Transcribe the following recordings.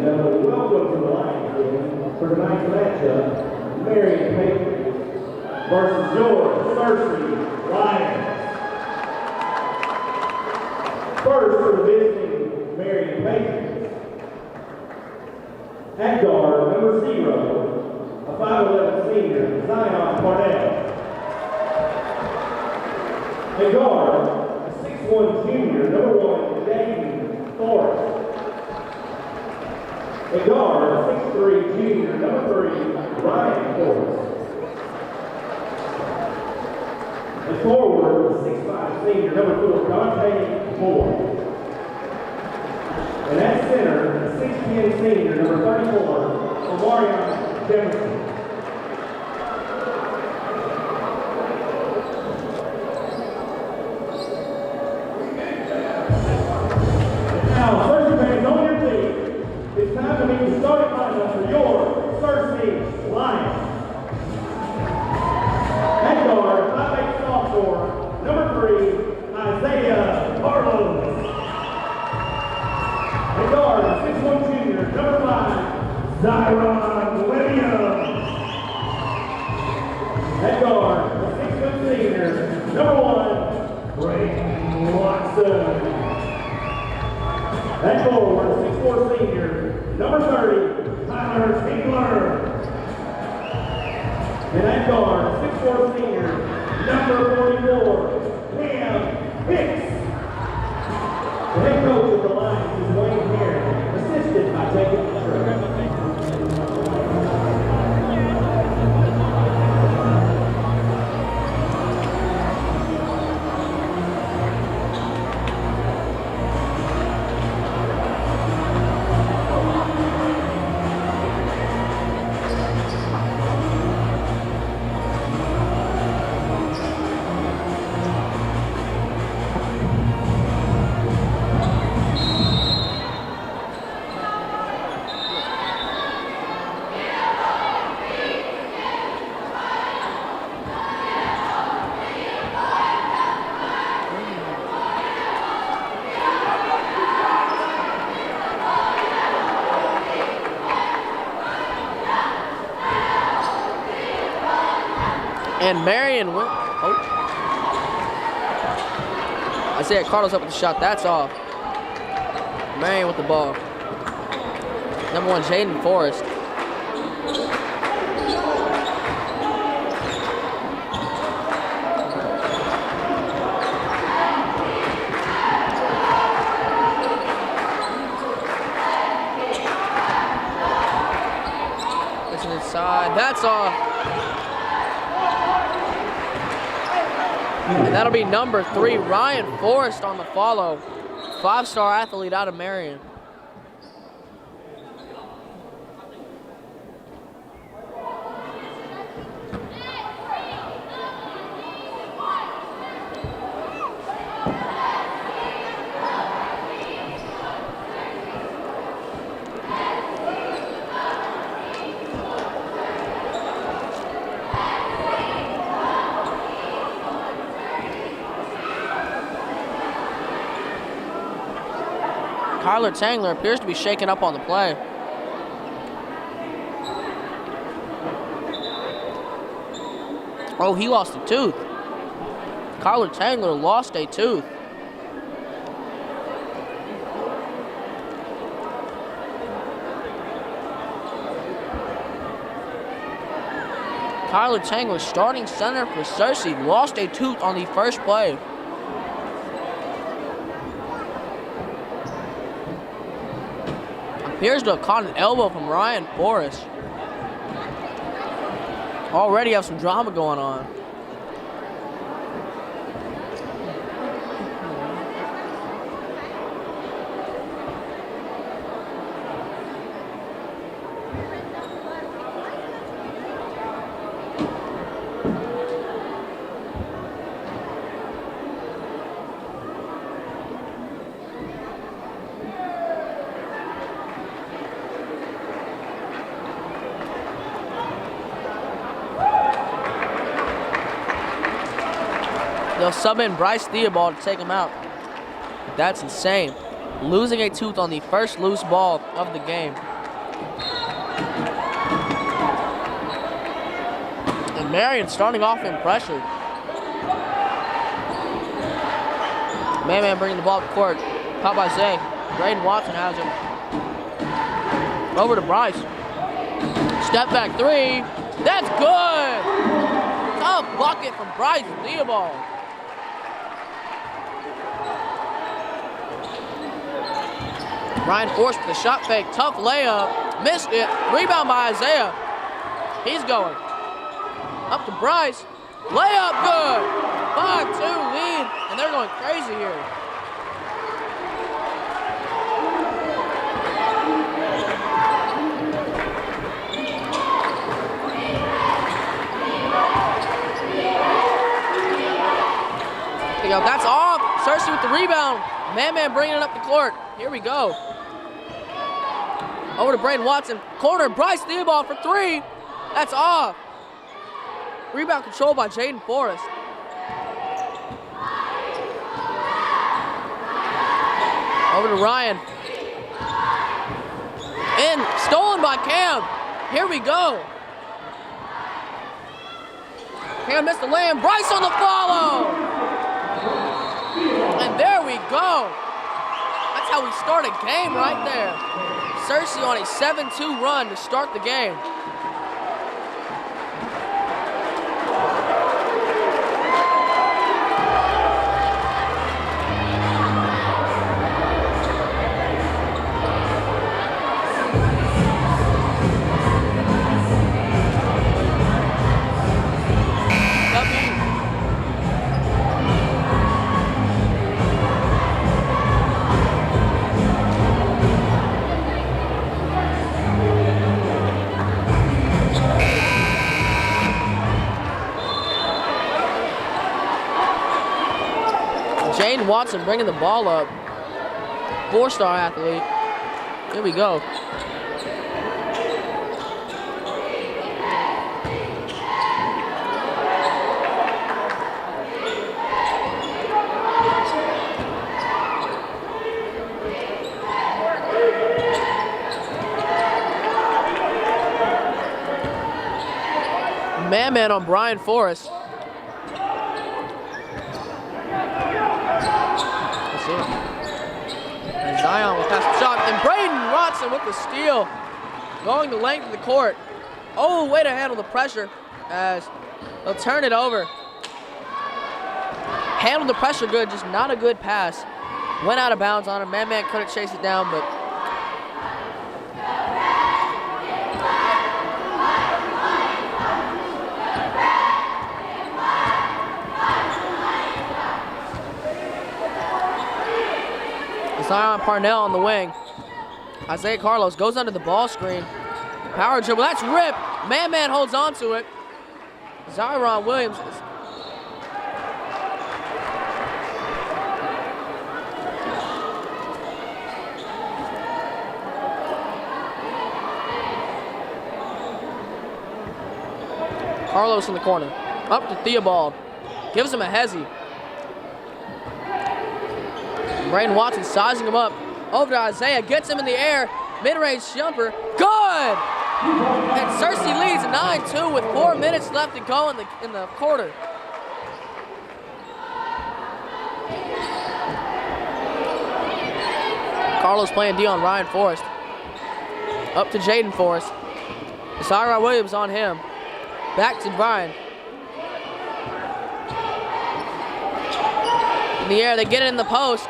welcome to the Lions Den for tonight's matchup, Marion versus your Searcy Lions. First for the visiting Marion Patriots. At guard, number 0, a 5'11" senior, Zion Parnell. At guard, a 6'1" junior, number 1, Jaden Forrest. At guard, a 6'3" junior, number 3, Ryan Forrest. At forward, a 6'5" senior, number 4, Dante Moore. And at center, a 6'10" senior, number 34, Marion Jefferson. Now, Searcy fans, on your feet. It's time to meet the starting lineup for your Searcy Lions. At guard, 5'8" sophomore, number 3, Isaiah Harlow. At guard, 6'1" junior, number 5, Zyron Williams. At guard, 6'1" senior, number 1, Brayden Watson. At forward, 6'4" senior, number 30, Tyler Tinkler. And at guard, 6'4" senior, number 44, Cam Hicks. The head coach of the Lions is Wayne Marion, assisted by Jacob Trey. And Marion went. Oh. Isaiah Carlos up with the shot. That's off. Marion with the ball. Number 1, Jaden Forrest. Pushing inside. That's off. And that'll be number 3, Ryan Forrest on the follow. 5-star athlete out of Marion. Tyler Tangler appears to be shaken up on the play. Oh, he lost a tooth. Kyler Tangler lost a tooth. Kyler Tangler, starting center for Cersei, lost a tooth on the first play. Appears to have caught an elbow from Ryan Forrest. Already have some drama going on. They'll sub in Bryce Theobald to take him out. That's insane. Losing a tooth on the first loose ball of the game. Marion starting off in pressure. Man bringing the ball up the court. Caught by Zay. Braden Watson has him. Over to Bryce. Step back three. That's good. Tough bucket from Bryce Theobald. Ryan Forrest with the shot fake. Tough layup. Missed it. Rebound by Isaiah. He's going. Up to Bryce. Layup good. 5-2 lead. And they're going crazy here. That's off. Cersei with the rebound. Man bringing it up the court. Here we go. Over to Braden Watson. Corner. Bryce Theobald for three. That's off. Rebound controlled by Jaden Forrest. Over to Ryan. And stolen by Cam. Here we go. Cam missed the lay-in. Bryce on the follow. And there we go. That's how we start a game right there. Cersei on a 7-2 run to start the game. Jaden Watson bringing the ball up. 4-star athlete. Here we go. Man on Brian Forrest. And Zion will pass the shot. And Braden Watson with the steal. Going the length of the court. Oh, way to handle the pressure as they'll turn it over. Handled the pressure good, just not a good pass. Went out of bounds on him. Man couldn't chase it down, but Zion Parnell on the wing. Isaiah Carlos goes under the ball screen. Power dribble, that's ripped. Man holds on to it. Zyron Williams is Carlos in the corner. Up to Theobald. Gives him a hezzy. Braden Watson sizing him up. Over to Isaiah. Gets him in the air. Mid-range jumper. Good! And Cersei leads 9-2 with 4 minutes left to go in the quarter. Carlos playing D on Ryan Forrest. Up to Jaden Forrest. Zyron Williams on him. Back to Brian. In the air, they get it in the post.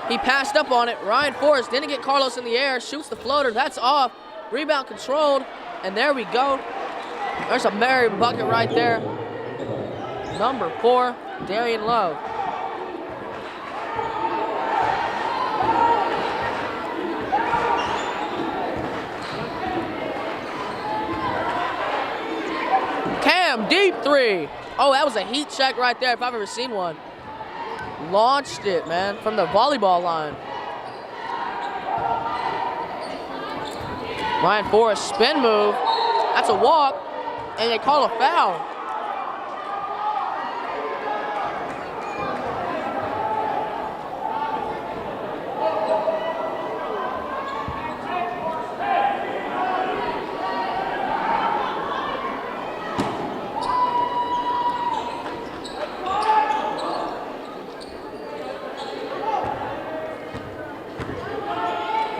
He passed up on it. Ryan Forrest didn't get Carlos in the air. Shoots the floater. That's off. Rebound controlled. And there we go. There's a Marion bucket right there. Number 4, Darian Love. Cam, deep three. Oh, that was a heat check right there if I've ever seen one. Launched it, man, from the volleyball line. Ryan Forrest, spin move. That's a walk, and they call a foul.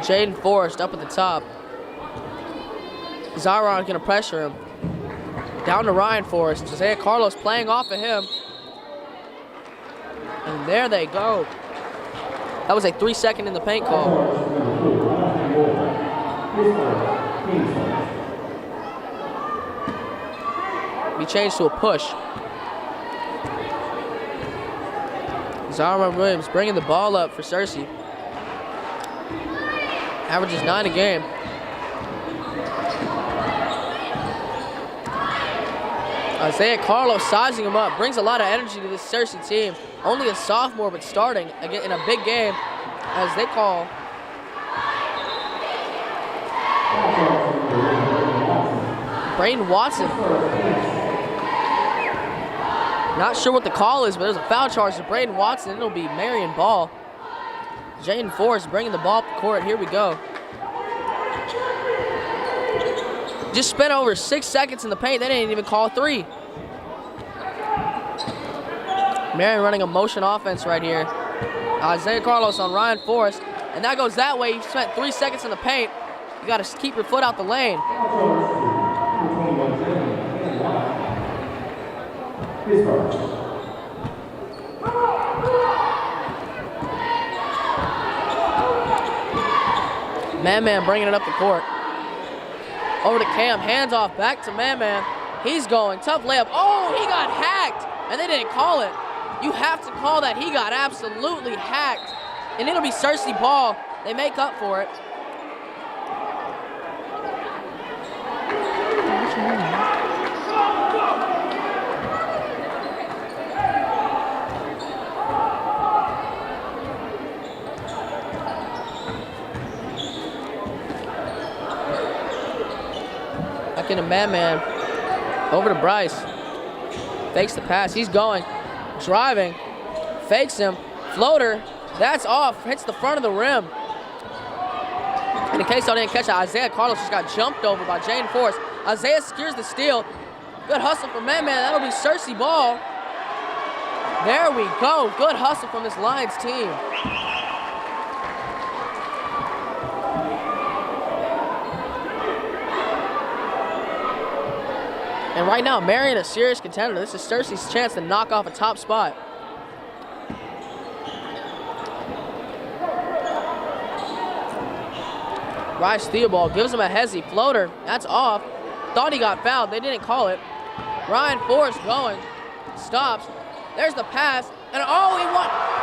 Jaden Forrest up at the top. Zyron gonna pressure him. Down to Ryan Forrest. Isaiah Carlos playing off of him. And there they go. That was a 3-second in the paint call. Be changed to a push. Zyron Williams bringing the ball up for Searcy. Averages 9 a game. Isaiah Carlos sizing him up, brings a lot of energy to this Cersei team. Only a sophomore, but starting again in a big game, as they call. Braden Watson. Not sure what the call is, but there's a foul charge to Braden Watson. It'll be Marion ball. Jaden Forrest bringing the ball up the court. Here we go. Just spent over 6 seconds in the paint. They didn't even call 3. Marion running a motion offense right here. Isaiah Carlos on Ryan Forrest. And that goes that way. You spent 3 seconds in the paint. You got to keep your foot out the lane. Man bringing it up the court. Over to Cam, hands off, back to Man. He's going, tough layup. Oh, he got hacked, and they didn't call it. You have to call that. He got absolutely hacked. And it'll be Cersei ball. They make up for it. Back into Man. Over to Bryce. Fakes the pass. He's going. Driving. Fakes him. Floater. That's off. Hits the front of the rim. And in case I didn't catch it, Isaiah Carlos just got jumped over by Jaden Forrest. Isaiah secures the steal. Good hustle from Man. That'll be Cersei ball. There we go. Good hustle from this Lions team. And right now, Marion a serious contender. This is Cersei's chance to knock off a top spot. Bryce Theobald gives him a hezzy floater. That's off. Thought he got fouled. They didn't call it. Ryan Forrest going. Stops. There's the pass. And oh,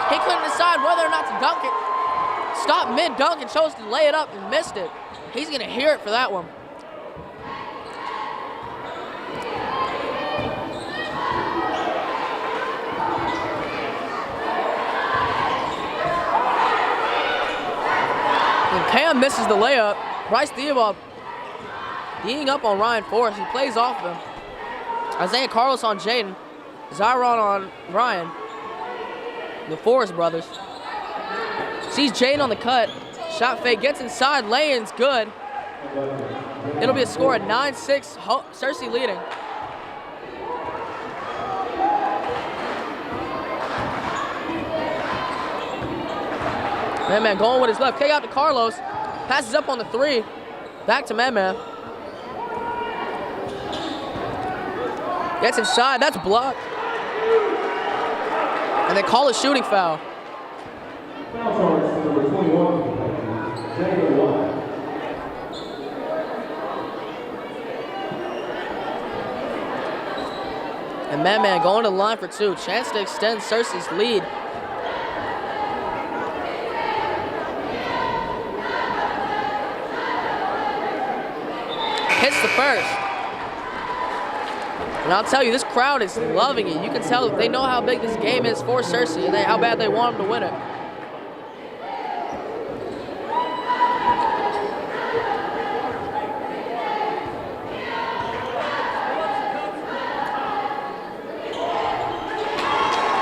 he couldn't decide whether or not to dunk it. Stopped mid-dunk and chose to lay it up and missed it. He's going to hear it for that one. Cam misses the layup. Bryce Theobald being up on Ryan Forrest. He plays off of him. Isaiah Carlos on Jaden. Zyron on Ryan. The Forrest brothers. Sees Jaden on the cut. Shot fake. Gets inside. Lay-in's good. It'll be a score at 9-6. Cersei leading. Man going with his left. Kick out to Carlos. Passes up on the 3. Back to Man. Gets inside. That's blocked. And they call a shooting foul. Foul charge number 21. And Man going to the line for 2. Chance to extend Cersei's lead. Hits the first. And I'll tell you, this crowd is loving it. You can tell they know how big this game is for Cersei and how bad they want them to win it.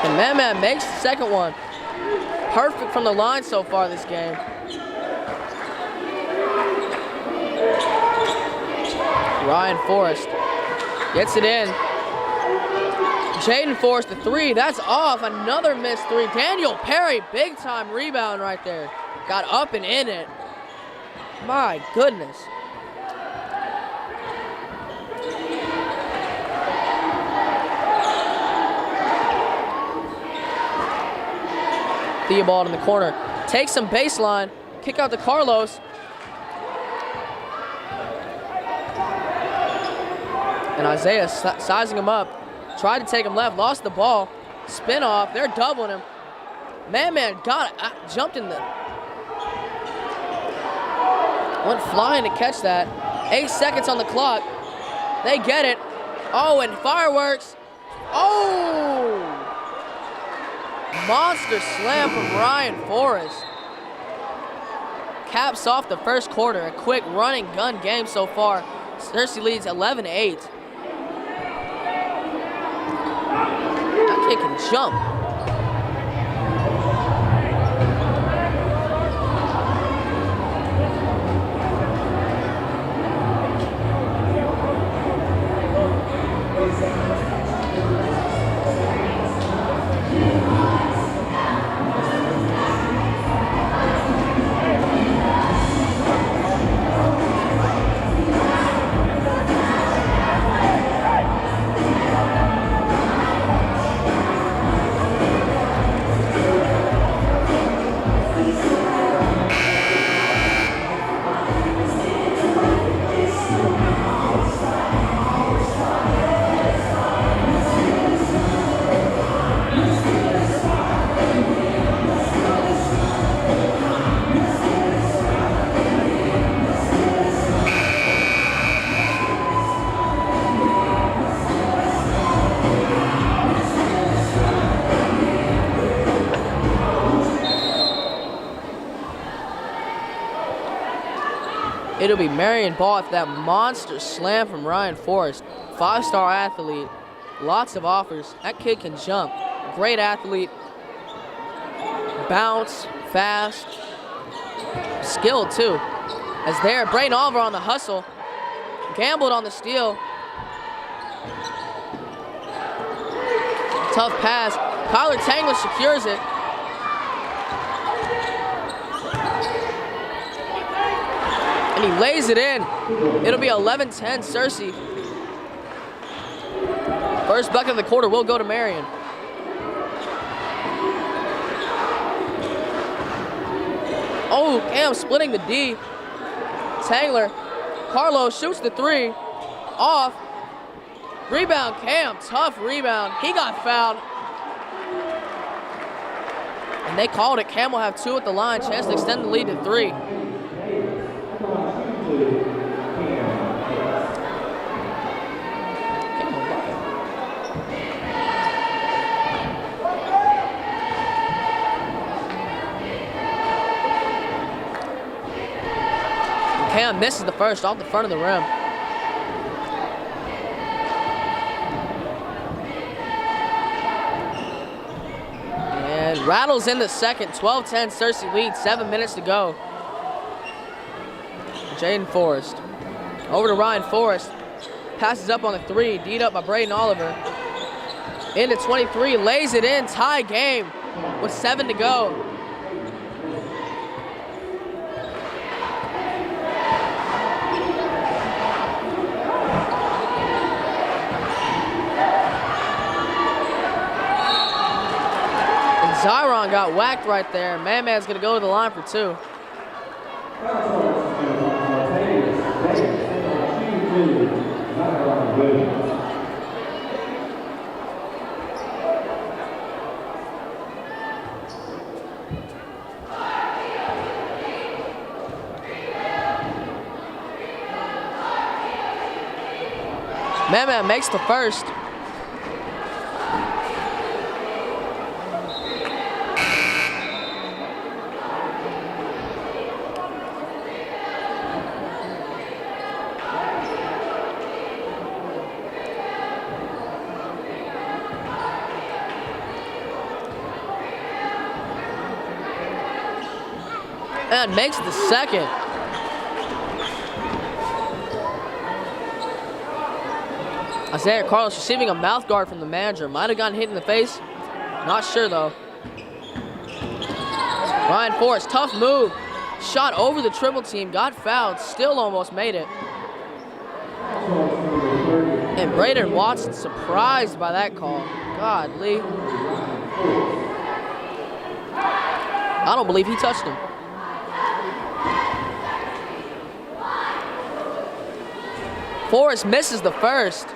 And Man makes the second one. Perfect from the line so far this game. Ryan Forrest gets it in. Jaden Forrest, the 3. That's off. Another missed 3. Daniel Perry, big time rebound right there. Got up and in it. My goodness. Theobald in the corner. Takes some baseline. Kick out to Carlos. And Isaiah sizing him up. Tried to take him left. Lost the ball. Spin off. They're doubling him. Man got it. Jumped in the... Went flying to catch that. 8 seconds on the clock. They get it. Oh, and fireworks. Oh! Monster slam from Ryan Forrest. Caps off the first quarter. A quick running gun game so far. Cersei leads 11-8. That kid can jump. It'll be Marion ball after that monster slam from Ryan Forrest. 5-star athlete, lots of offers. That kid can jump. Great athlete. Bounce, fast, skilled too. As there, Braden Oliver on the hustle. Gambled on the steal. Tough pass. Kyler Tangler secures it. And he lays it in. It'll be 11-10 Cersei. First bucket of the quarter will go to Marion. Oh, Cam splitting the D. Tangler. Carlos shoots the three. Off. Rebound, Cam. Tough rebound. He got fouled. And they called it. Cam will have 2 at the line. Chance to extend the lead to 3. Cam misses the first off the front of the rim. And rattles in the second. 12-10 Cersei lead. 7 minutes to go. Jaden Forrest. Over to Ryan Forrest. Passes up on the 3. D'd up by Braden Oliver. Into 23. Lays it in. Tie game with 7 to go. Zyron got whacked right there. Man's gonna go to the line for 2. Man makes the first. And makes the second. Isaiah Carlos receiving a mouth guard from the manager. Might have gotten hit in the face. Not sure though. Ryan Forrest, tough move. Shot over the triple team, got fouled, still almost made it. And Braden Watson surprised by that call. Godly. I don't believe he touched him. Forrest misses the first.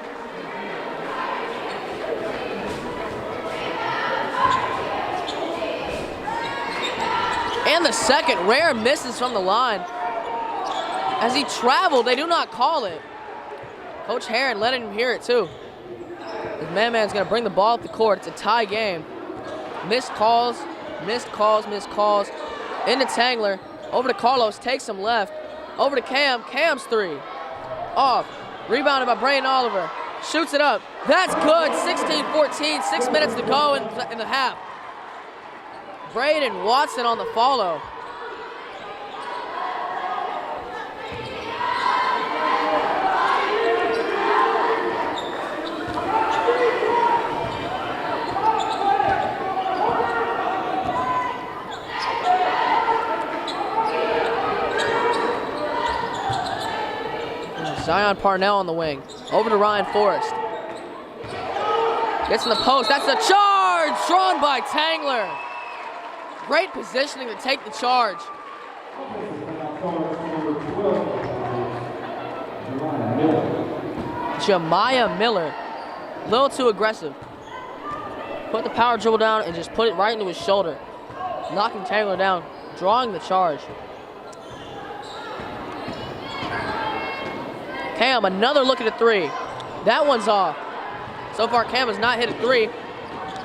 And the second, rare misses from the line. As he traveled, they do not call it. Coach Heron letting him hear it too. His man's gonna bring the ball up the court. It's a tie game. Missed calls, missed calls, missed calls. Into Tangler, over to Carlos, takes him left. Over to Cam, Cam's three. Off, rebounded by Braden Oliver. Shoots it up, that's good, 16-14, 6 minutes to go in the half. Braden Watson on the follow. Zion Parnell on the wing. Over to Ryan Forrest. Gets in the post. That's a charge drawn by Tangler. Great positioning to take the charge. Jemiah Miller. A little too aggressive. Put the power dribble down and just put it right into his shoulder. Knocking Tangler down. Drawing the charge. Cam, another look at a three. That one's off. So far, Cam has not hit a three.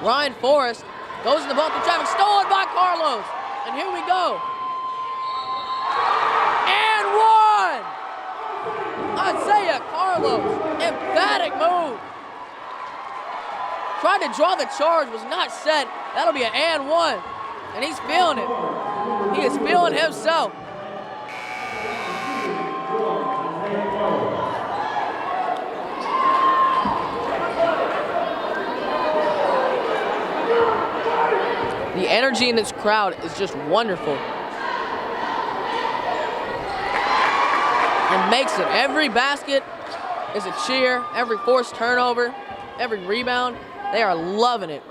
Ryan Forrest goes in the ball through traffic, stolen by Carlos. And here we go. And one! Isaiah Carlos, emphatic move. Tried to draw the charge, was not set. That'll be an and one. And he's feeling it. He is feeling himself. The energy in this crowd is just wonderful. And makes it. Every basket is a cheer. Every forced turnover, every rebound. They are loving it.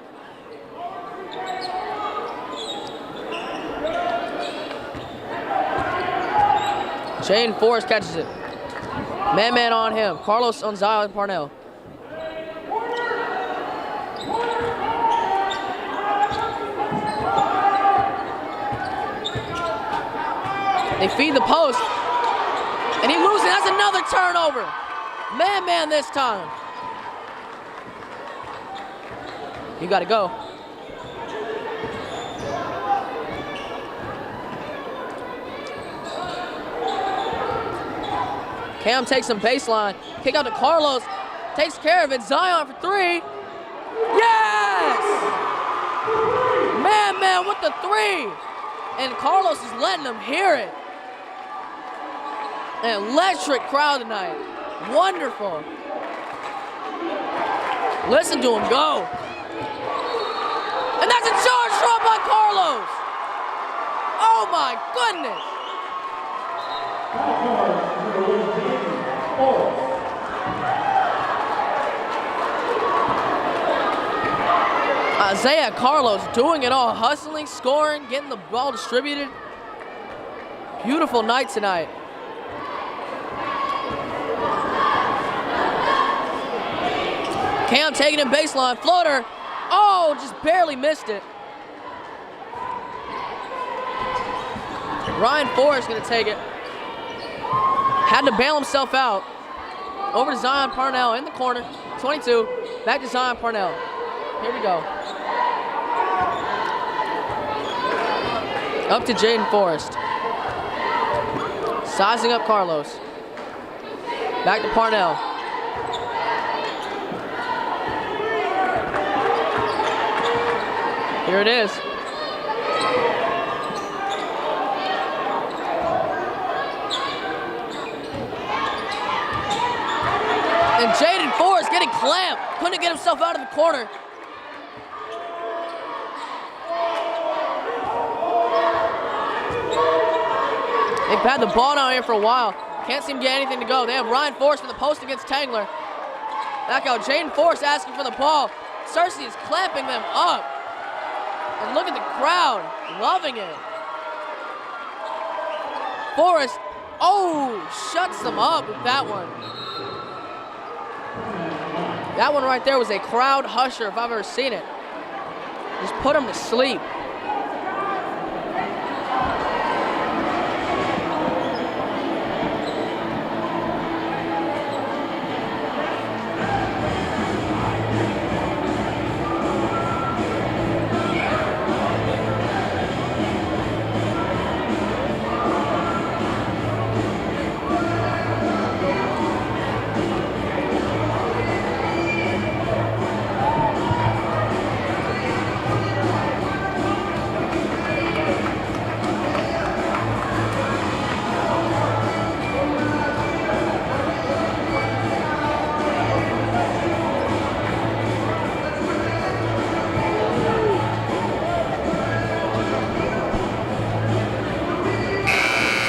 Jaden Forrest catches it. Man on him. Carlos on Zion Parnell. They feed the post, and he loses. That's another turnover. Man this time. You got to go. Cam takes some baseline. Kick out to Carlos. Takes care of it. Zion for three. Yes! Man with the three. And Carlos is letting them hear it. An electric crowd tonight. Wonderful. Listen to him go. And that's a charge drawn by Carlos. Oh my goodness. Isaiah Carlos doing it all, hustling, scoring, getting the ball distributed. Beautiful night tonight. Cam taking him baseline, floater. Oh, just barely missed it. Ryan Forrest gonna take it. Had to bail himself out. Over to Zion Parnell in the corner, 22. Back to Zion Parnell. Here we go. Up to Jaden Forrest. Sizing up Carlos. Back to Parnell. Here it is. And Jaden Forrest getting clamped. Couldn't get himself out of the corner. They've had the ball down here for a while. Can't seem to get anything to go. They have Ryan Forrest in the post against Tangler. Back out, Jaden Forrest asking for the ball. Cersei is clamping them up. And look at the crowd, loving it. Forrest, shuts them up with that one. That one right there was a crowd husher if I've ever seen it. Just put them to sleep.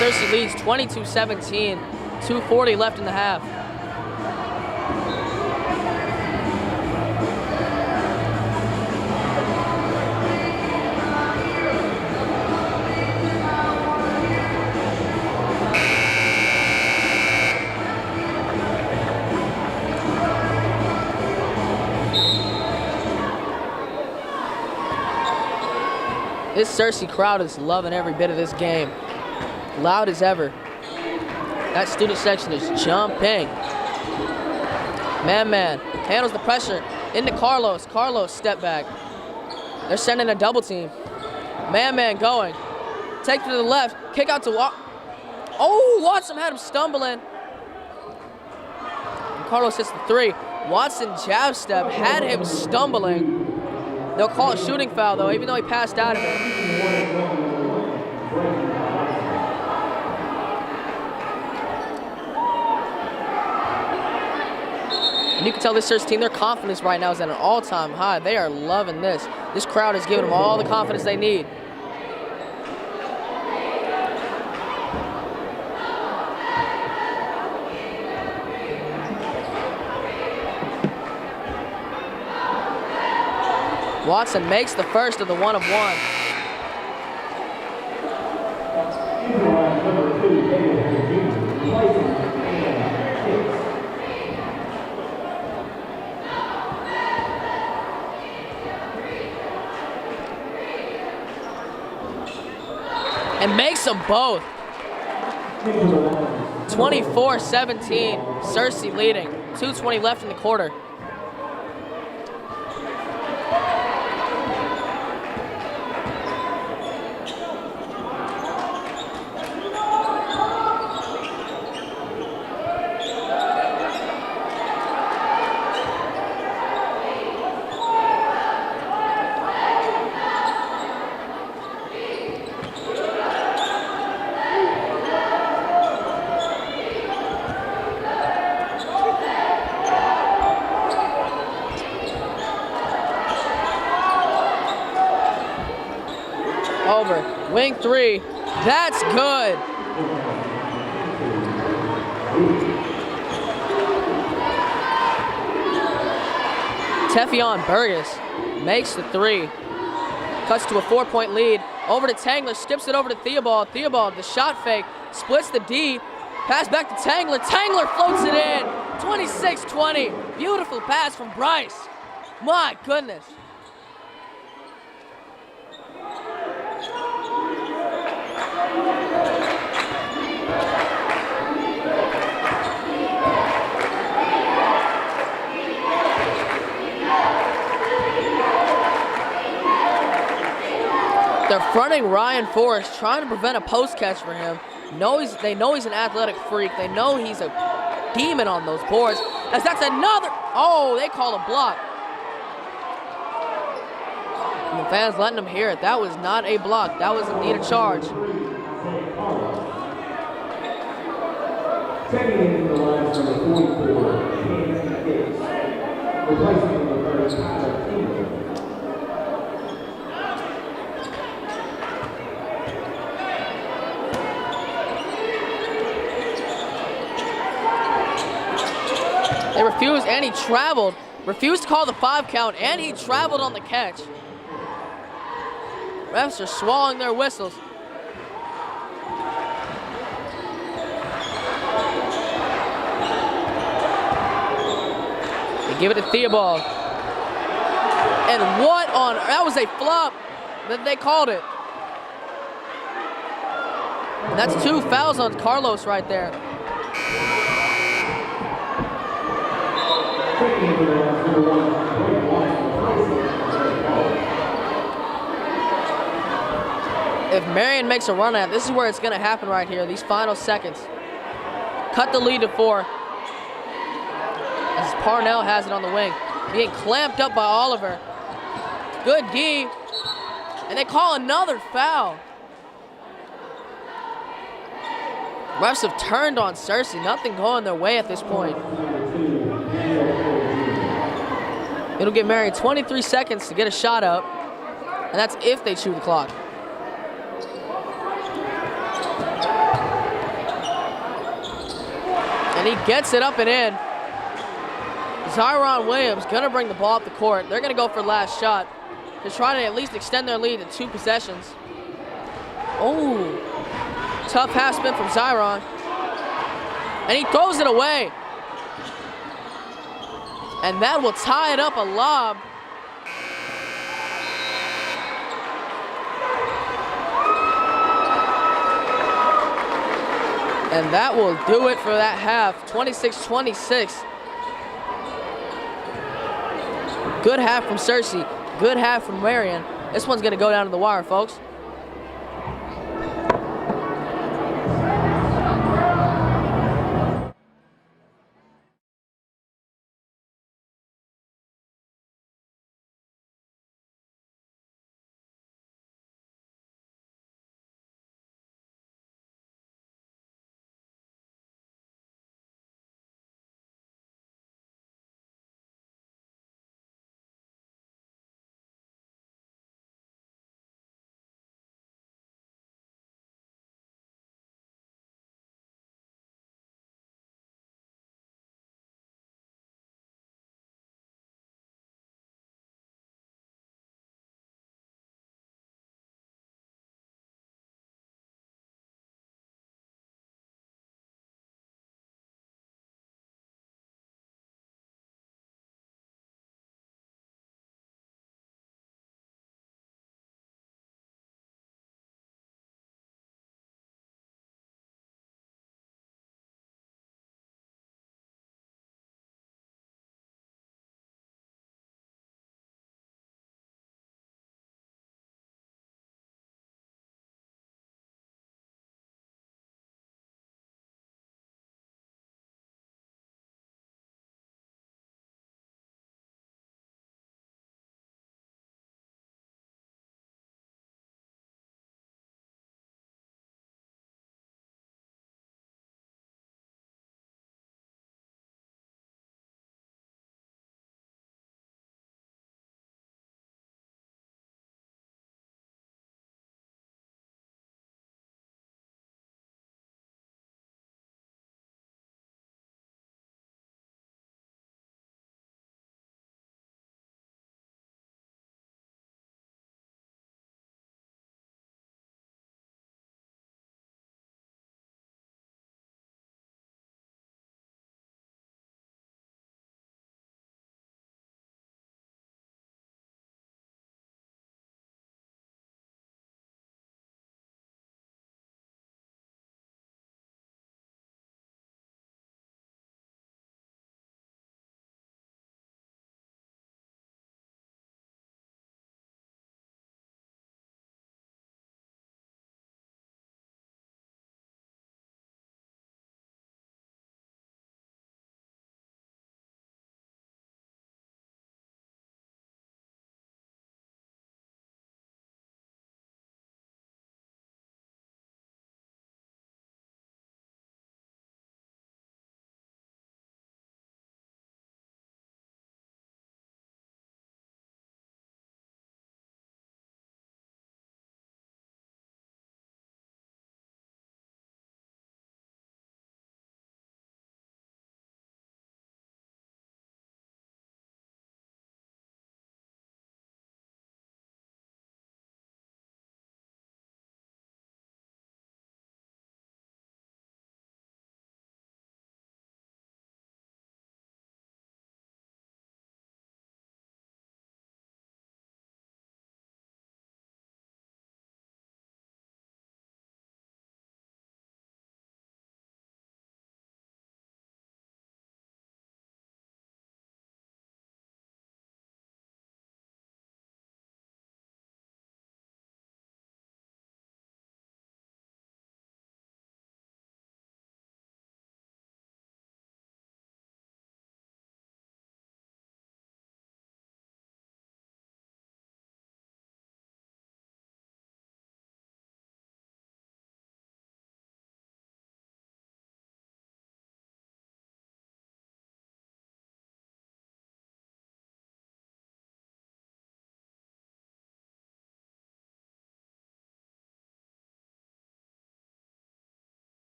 Searcy leads 22-17, 2:40 left in the half. This Searcy crowd is loving every bit of this game. Loud as ever. That student section is jumping. Man handles the pressure into Carlos. Carlos step back. They're sending a double team. Man going. Take to the left. Kick out to Watson had him stumbling. And Carlos hits the three. Watson jab step had him stumbling. They'll call a shooting foul though, even though he passed out of it. And you can tell this Searcy team, their confidence right now is at an all-time high. They are loving this. This crowd is giving them all the confidence they need. Watson makes the first of the one-of-one. And makes them both. 24-17, Searcy leading. 2:20 left in the quarter. Wing three, that's good. Teffion Burgess makes the three. Cuts to a 4-point lead. Over to Tangler, skips it over to Theobald. Theobald, the shot fake, splits the D. Pass back to Tangler. Tangler floats it in. 26-20. Beautiful pass from Bryce. My goodness. They're fronting Ryan Forrest, trying to prevent a post catch for him. They know he's an athletic freak. They know he's a demon on those boards. As that's another, they call a block. And the fans letting them hear it. That was not a block. That was indeed a charge. Checking into the lines number 44, replacing the first team. refused, and he traveled. Refused to call the 5 count, and he traveled on the catch. Refs are swallowing their whistles. They give it to Theobald. And what on, that was a flop that they called it. And that's 2 fouls on Carlos right there. If Marion makes a run at it, this is where it's gonna happen right here, these final seconds. Cut the lead to 4. As Parnell has it on the wing. Being clamped up by Oliver. Good D. And they call another foul. Refs have turned on Cersei. Nothing going their way at this point. It'll give Marion 23 seconds to get a shot up. And that's if they chew the clock. And he gets it up and in. Zyron Williams gonna bring the ball up the court. They're gonna go for last shot to try to at least extend their lead to 2 possessions. Oh, tough half spin from Zyron. And he throws it away. And that will tie it up, a lob. And that will do it for that half, 26-26. Good half from Cersei, good half from Marion. This one's gonna go down to the wire, folks.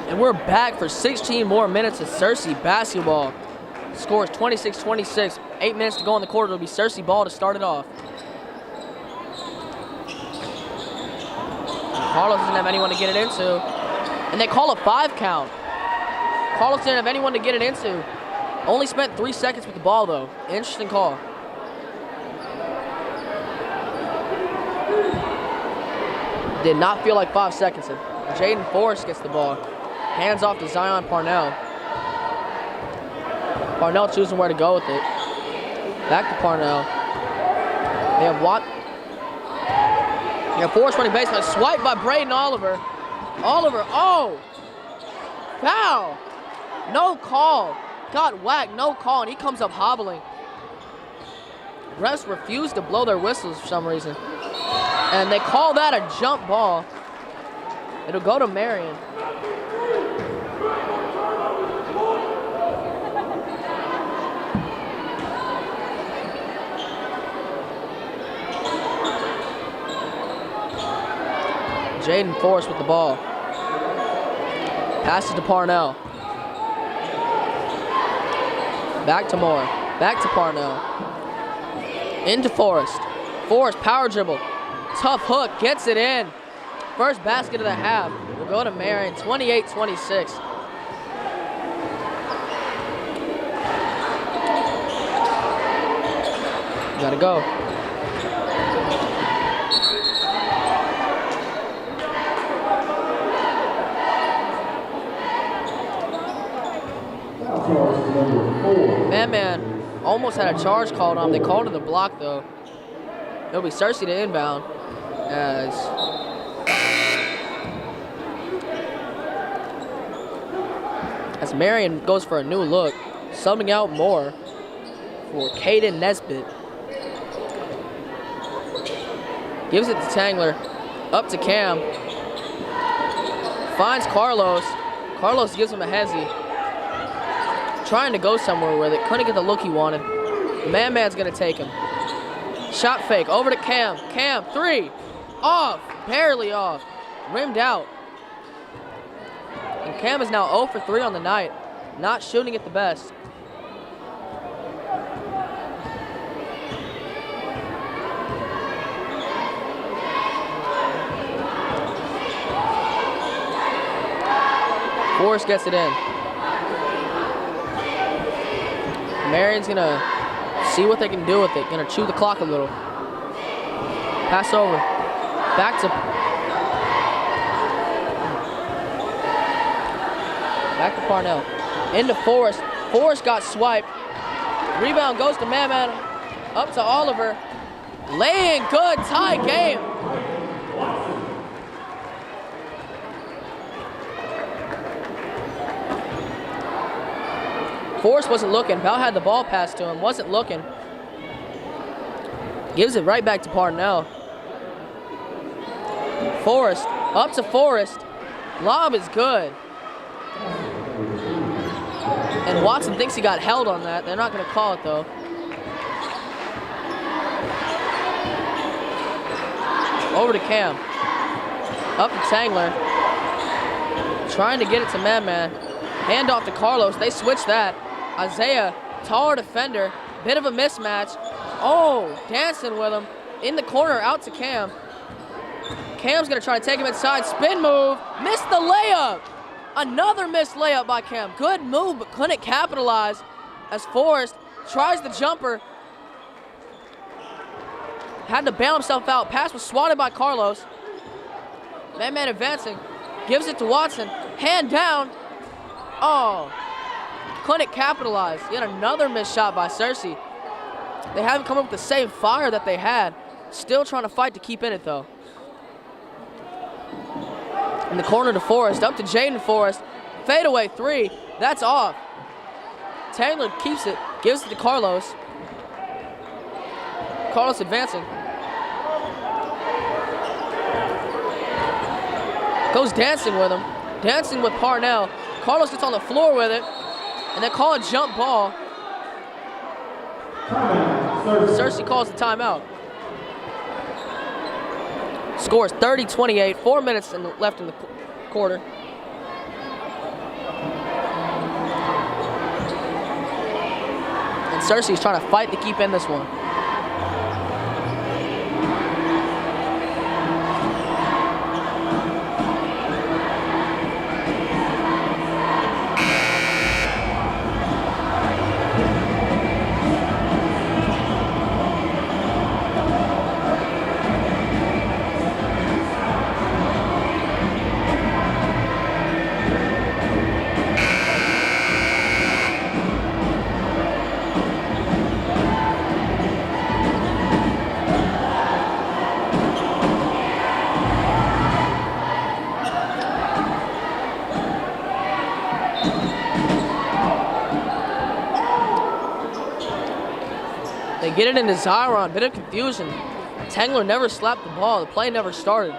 And we're back for 16 more minutes of Cersei basketball. Score is 26-26. 8 minutes to go in the quarter. It'll be Cersei ball to start it off. Carlos doesn't have anyone to get it into. And they call a 5 count. Carlos didn't have anyone to get it into. Only spent 3 seconds with the ball, though. Interesting call. Did not feel like 5 seconds. And Jaden Forrest gets the ball. Hands off to Zion Parnell. Parnell choosing where to go with it. Back to Parnell. They have Watt. They have Forrest running baseline. Swipe by Braden Oliver. Oliver, oh! Foul! No call. Got whacked, no call, and he comes up hobbling. Refs refuse to blow their whistles for some reason. And they call that a jump ball. It'll go to Marion. Jaden Forrest with the ball. Passes to Parnell. Back to Moore. Back to Parnell. Into Forrest. Forrest, power dribble. Tough hook, gets it in. First basket of the half. We'll go to Marion, 28-26. Gotta go. Man almost had a charge called on him. They called it the block, though. It'll be Cersei to inbound as Marion goes for a new look, subbing out Moore for Caden Nesbitt. Gives it to Tangler, up to Cam. Finds Carlos. Carlos gives him a hezzy. Trying to go somewhere with it. Couldn't get the look he wanted. Man's gonna take him. Shot fake. Over to Cam. Cam, 3. Off. Barely off. Rimmed out. And Cam is now 0 for 3 on the night. Not shooting it the best. Forrest gets it in. Marion's gonna see what they can do with it. Gonna chew the clock a little. Pass over. Back to Parnell. Into Forrest. Forrest got swiped. Rebound goes to Man. Up to Oliver. Laying good. Tie game. Forrest wasn't looking. Bell had the ball passed to him. Wasn't looking. Gives it right back to Parnell. Forrest. Up to Forrest. Lob is good. And Watson thinks he got held on that. They're not going to call it, though. Over to Cam. Up to Tangler. Trying to get it to Man. Hand off to Carlos. They switch that. Isaiah, taller defender. Bit of a mismatch. Oh, dancing with him. In the corner, out to Cam. Cam's going to try to take him inside. Spin move. Missed the layup. Another missed layup by Cam. Good move, but couldn't capitalize as Forrest tries the jumper. Had to bail himself out. Pass was swatted by Carlos. Man advancing. Gives it to Watson. Hand down. Oh. Couldn't capitalize. Yet another missed shot by Cersei. They haven't come up with the same fire that they had. Still trying to fight to keep in it, though. In the corner to Forrest. Up to Jaden Forrest. Fadeaway 3. That's off. Taylor keeps it. Gives it to Carlos. Carlos advancing. Goes dancing with him. Dancing with Parnell. Carlos gets on the floor with it. And they call a jump ball. Cersei calls the timeout. Scores 30-28. 4 minutes left in the quarter. Cersei's trying to fight to keep in this one. They get it into Zyron, bit of confusion. Tangler never slapped the ball, the play never started.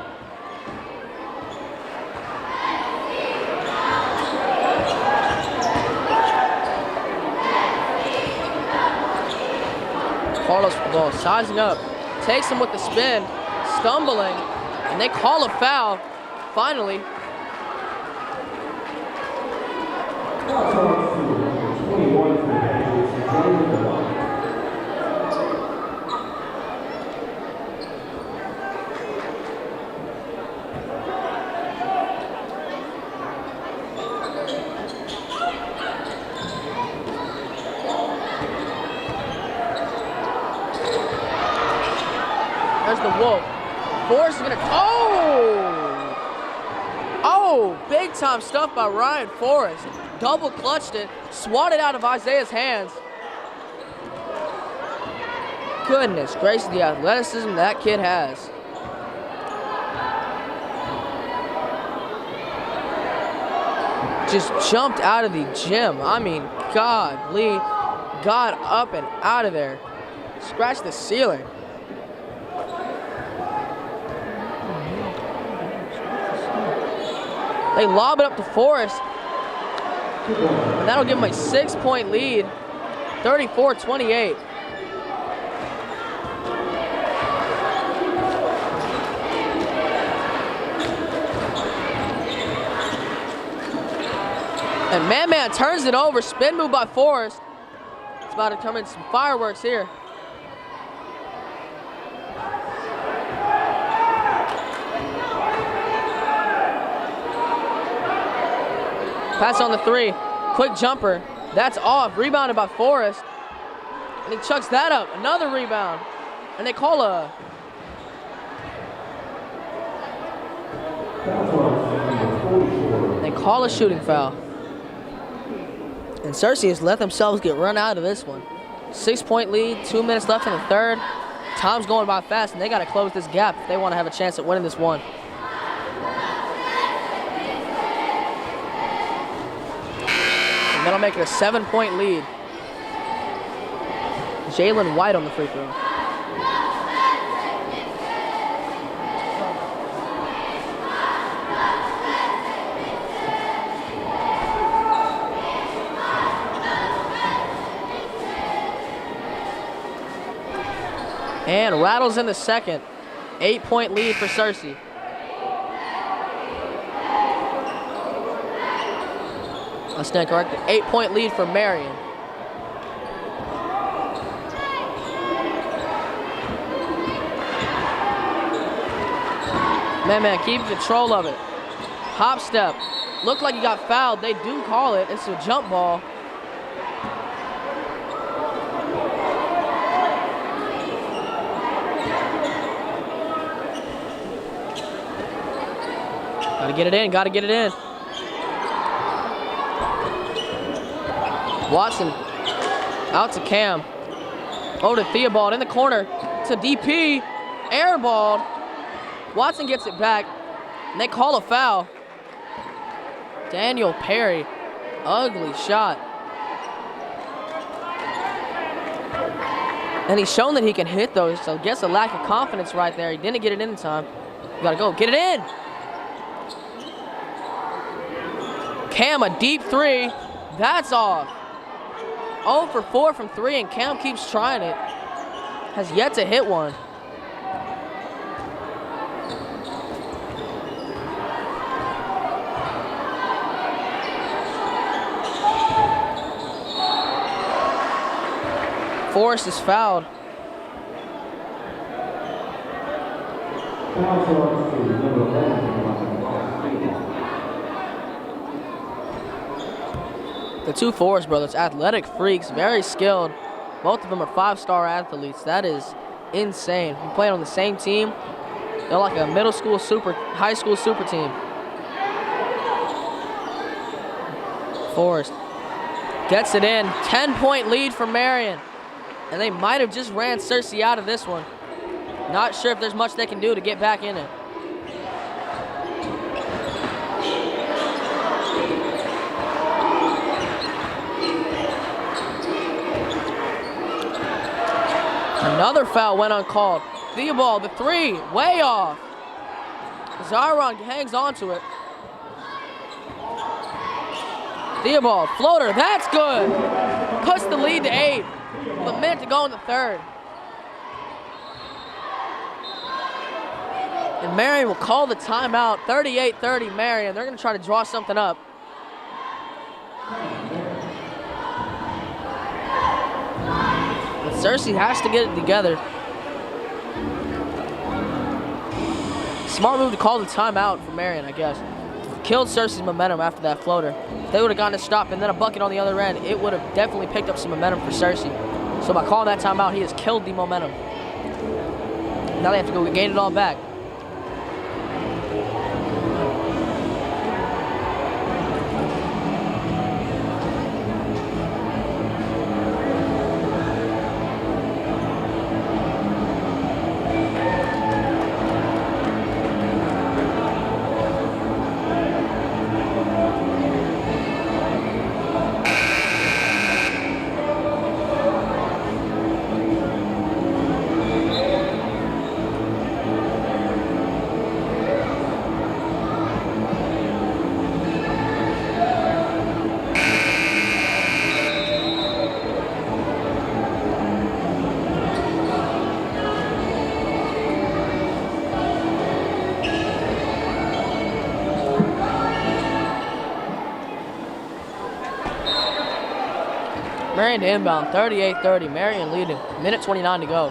Carlos with the ball, sizing up, takes him with the spin, stumbling, and they call a foul, finally. There's the Wolf. Forrest is gonna, oh, big time stuff by Ryan Forrest. Double clutched it, swatted out of Isaiah's hands. Goodness gracious, the athleticism that kid has. Just jumped out of the gym. I mean, God, Lee got up and out of there. Scratched the ceiling. They lob it up to Forrest. And that'll give him a 6-point lead, 34-28. And Man turns it over, spin move by Forrest. It's about to come in some fireworks here. Pass on the three, quick jumper, that's off, rebounded by Forrest. And he chucks that up, another rebound. And they call a... shooting foul. And Cersei has let themselves get run out of this one. 6-point lead, 2 minutes left in the third. Time's going by fast, and they got to close this gap if they want to have a chance at winning this one. And that'll make it a 7-point lead. Jalen White on the free throw. And rattles in the second. 8-point lead for Cersei. I stand corrected. 8-point lead for Marion. Man, keep control of it. Hop step. Looked like he got fouled. They do call it. It's a jump ball. Gotta get it in, gotta get it in. Watson out to Cam. Over to Theobald in the corner. To DP. Airballed. Watson gets it back. And they call a foul. Daniel Perry. Ugly shot. And he's shown that he can hit those, so gets a lack of confidence right there. He didn't get it in time. You gotta go, get it in. Cam, a deep three. That's off. 0 for 4 from 3, and Cam keeps trying it. Has yet to hit one. Forrest is fouled. The two Forrest brothers, athletic freaks, very skilled. Both of them are 5-star athletes. That is insane. We played on the same team. They're like a high school super team. Forrest gets it in. 10-point lead for Marion. And they might have just ran Cersei out of this one. Not sure if there's much they can do to get back in it. Another foul went uncalled. Theobald, the three, way off. Zyron hangs on to it. Theobald, floater, that's good. Cuts the lead to 8 with a minute to go in the third. And Marion will call the timeout. 38-30 Marion. They're going to try to draw something up. But Cersei has to get it together. Smart move to call the timeout for Marion, I guess. Killed Cersei's momentum after that floater. If they would have gotten a stop and then a bucket on the other end, it would have definitely picked up some momentum for Cersei. So by calling that timeout, he has killed the momentum. Now they have to go gain it all back. Marion to inbound, 38-30. Marion leading, minute 29 to go.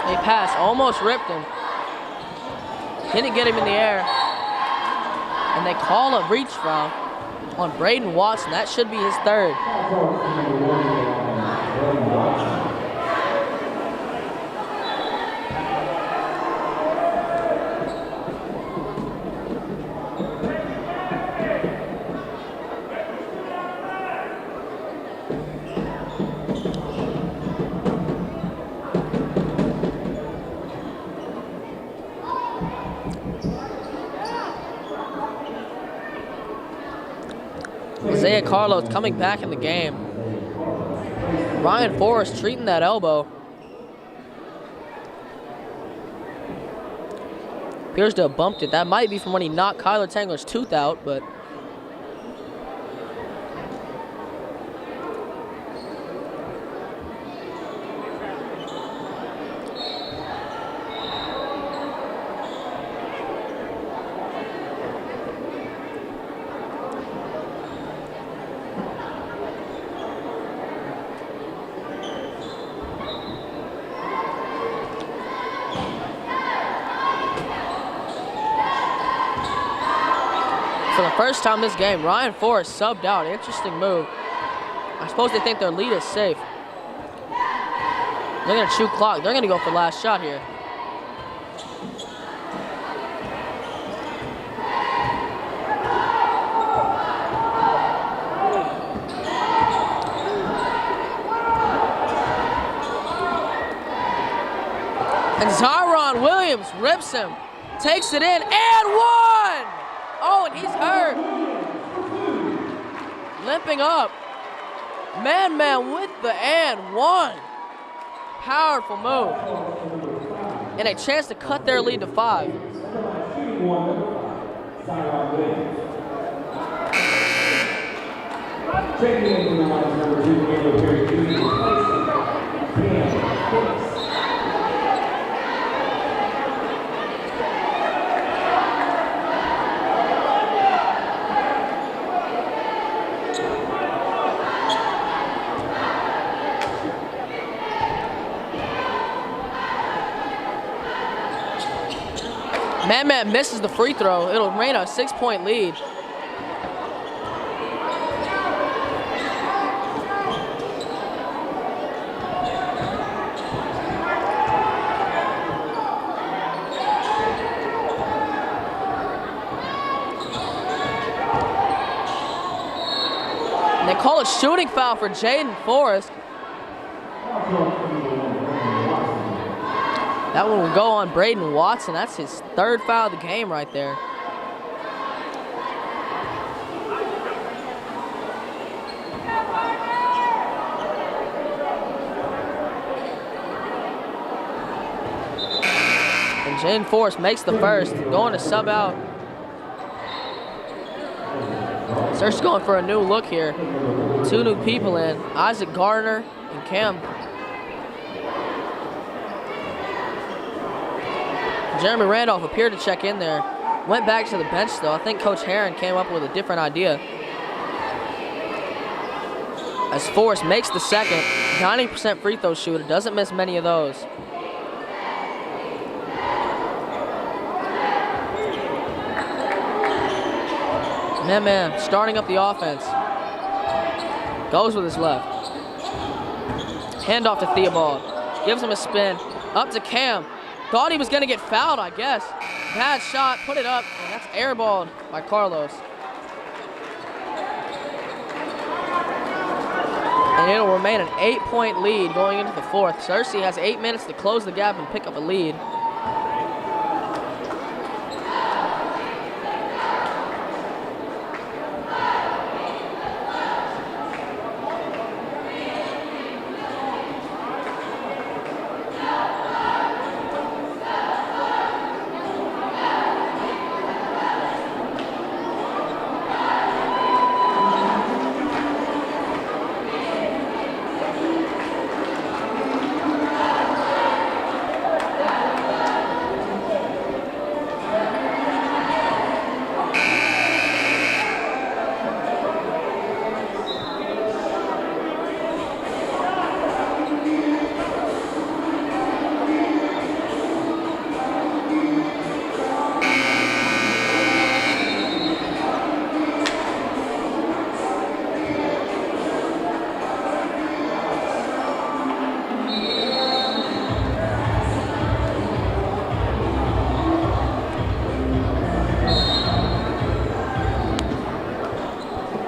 They pass, almost ripped him. Didn't get him in the air. And they call a reach foul on Braden Watson. That should be his third. Carlos coming back in the game. Ryan Forrest treating that elbow. Appears to have bumped it. That might be from when he knocked Kyler Tangler's tooth out, but first time this game, Ryan Forrest subbed out. Interesting move. I suppose they think their lead is safe. They're going to chew clock. They're going to go for last shot here. And Zyron Williams rips him, takes it in, and one! Oh, and he's hurt. Limping up. Man with the and one. Powerful move. And a chance to cut their lead to 5. Man misses the free throw. It'll remain a 6-point lead. And they call a shooting foul for Jaden Forrest. That one will go on Braden Watson. That's his 3rd foul of the game right there. And Jaden Forrest makes the first, going to sub out. Searcy's going for a new look here. 2 new people in, Isaac Gardner and Cam. Jeremy Randolph appeared to check in there. Went back to the bench though. I think Coach Herron came up with a different idea. As Forrest makes the second, 90% free throw shooter, doesn't miss many of those. Man, starting up the offense. Goes with his left. Hand off to Theobald. Gives him a spin. Up to Cam. Thought he was going to get fouled, I guess. Bad shot, put it up, and that's airballed by Carlos. And it'll remain an 8-point lead going into the 4th. Cersei has 8 minutes to close the gap and pick up a lead.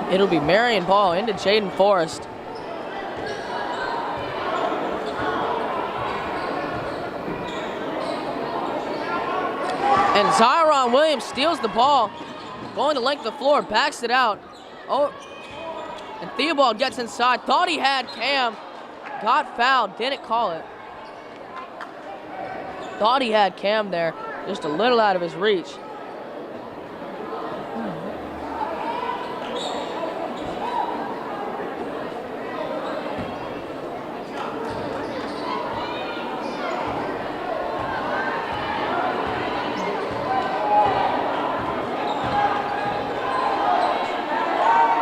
It'll be Marion ball into Jaden Forrest. And Zyron Williams steals the ball, going to length the floor, backs it out. Oh, and Theobald gets inside. Thought he had Cam, got fouled, didn't call it. Thought he had Cam there, just a little out of his reach.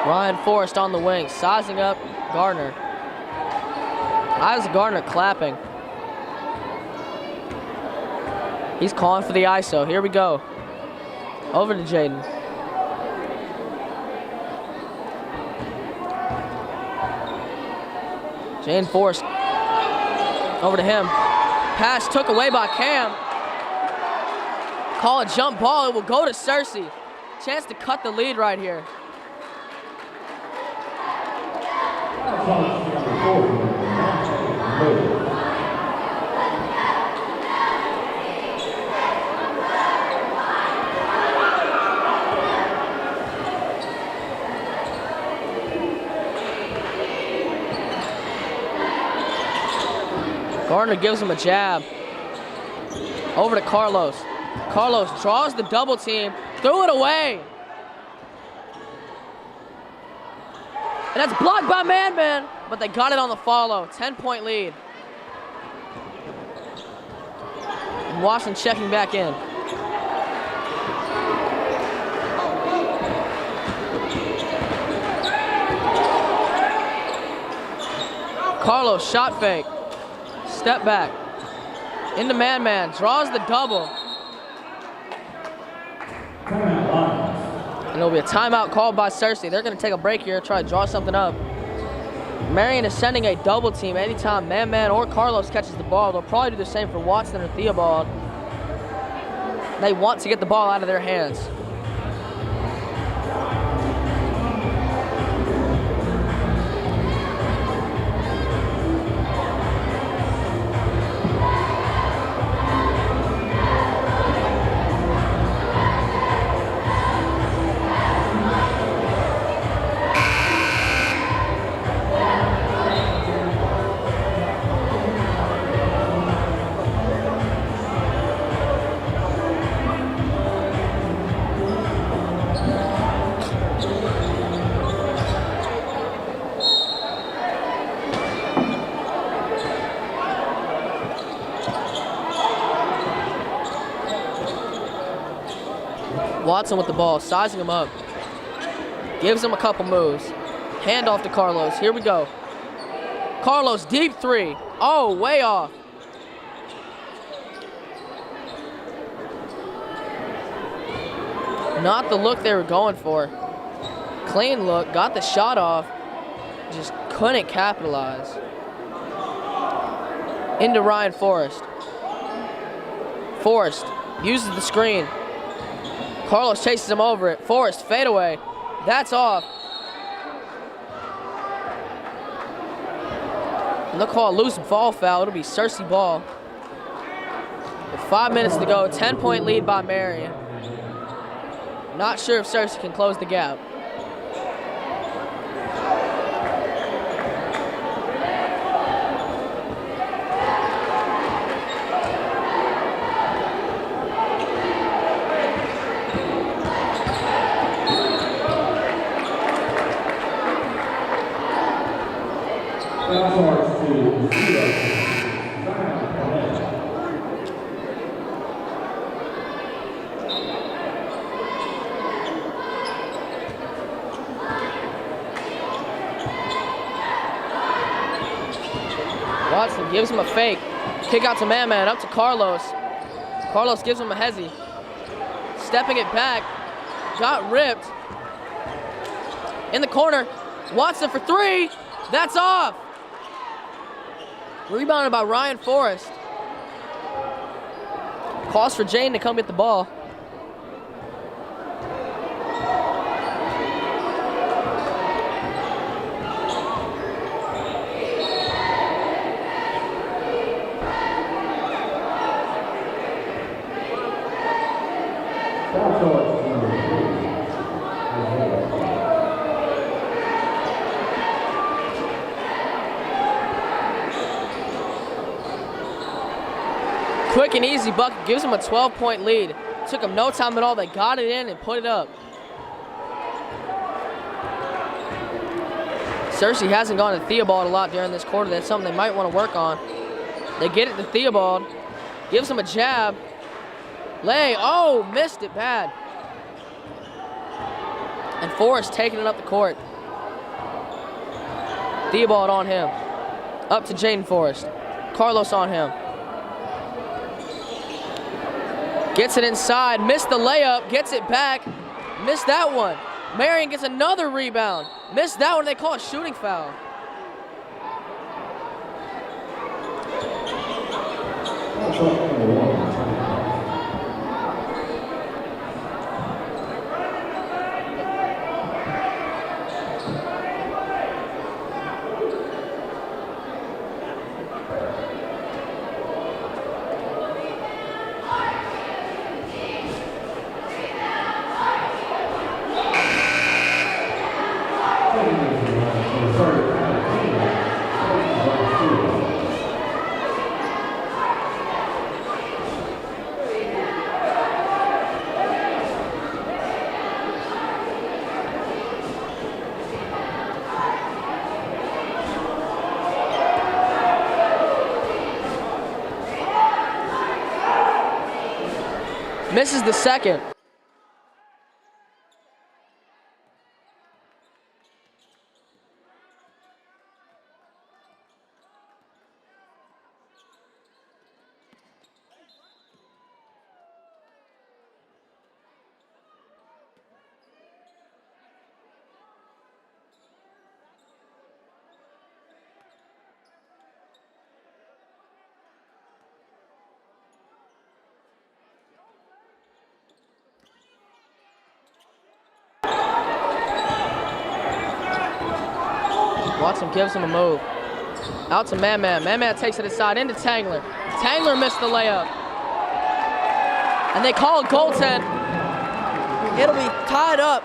Ryan Forrest on the wing, sizing up Gardner. Isaac Gardner clapping. He's calling for the ISO. Here we go. Over to Jaden. Jaden Forrest. Over to him. Pass took away by Cam. Call a jump ball. It will go to Cersei. Chance to cut the lead right here. Gardner gives him a jab. Over to Carlos. Carlos draws the double team, threw it away. And that's blocked by Man, but they got it on the follow. 10-point lead. And Washington checking back in. Carlos, shot fake. Step back. Into Man, draws the double. And it'll be a timeout called by Cersei. They're going to take a break here, try to draw something up. Marion is sending a double team anytime Man or Carlos catches the ball. They'll probably do the same for Watson or Theobald. They want to get the ball out of their hands. Watson with the ball, sizing him up. Gives him a couple moves. Handoff to Carlos. Here we go. Carlos, deep three. Oh, way off. Not the look they were going for. Clean look, got the shot off. Just couldn't capitalize. Into Ryan Forrest. Forrest uses the screen. Carlos chases him over it. Forrest, fadeaway. That's off. And they'll call a loose ball foul. It'll be Cersei ball. With 5 minutes to go, 10-point lead by Marion. Not sure if Cersei can close the gap. Watson gives him a fake. Kick out to Man, up to Carlos. Carlos gives him a hezzy. Stepping it back. Got ripped. In the corner. Watson for three. That's off. Rebounded by Ryan Forrest. Calls for Jane to come get the ball. Quick and easy bucket, gives them a 12-point lead. Took them no time at all. They got it in and put it up. Cersei hasn't gone to Theobald a lot during this quarter. That's something they might want to work on. They get it to Theobald. Gives him a jab. Lay, oh, missed it bad. And Forrest taking it up the court. Theobald on him. Up to Jaden Forrest. Carlos on him. Gets it inside, missed the layup, gets it back, missed that one. Marion gets another rebound. Missed that one, they call a shooting foul. Misses the second. Watson gives him a move. Out to Man. Man takes it aside into Tangler. Tangler missed the layup. And they call a goaltend. It'll be tied up.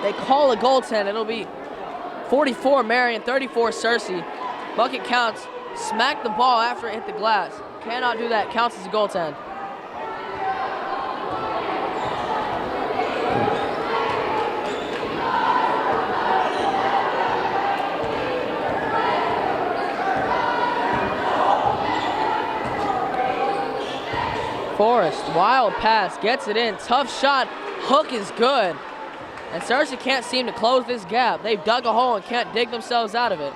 They call a goaltend. It'll be 44 Marion, 34 Searcy. Bucket counts. Smacked the ball after it hit the glass. Cannot do that. Counts as a goaltend. Forrest, wild pass, gets it in, tough shot, hook is good. And Cersei can't seem to close this gap. They've dug a hole and can't dig themselves out of it.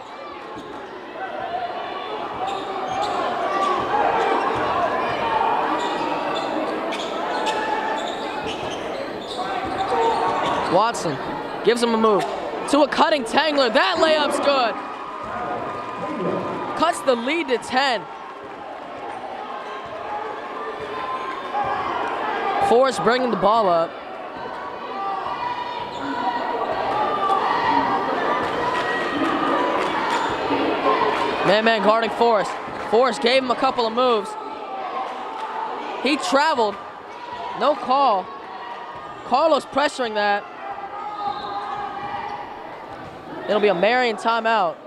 Watson gives him a move to a cutting Tangler. That layup's good. Cuts the lead to 10. Forrest bringing the ball up. Man guarding Forrest. Forrest gave him a couple of moves. He traveled. No call. Carlos pressuring that. It'll be a Marion timeout.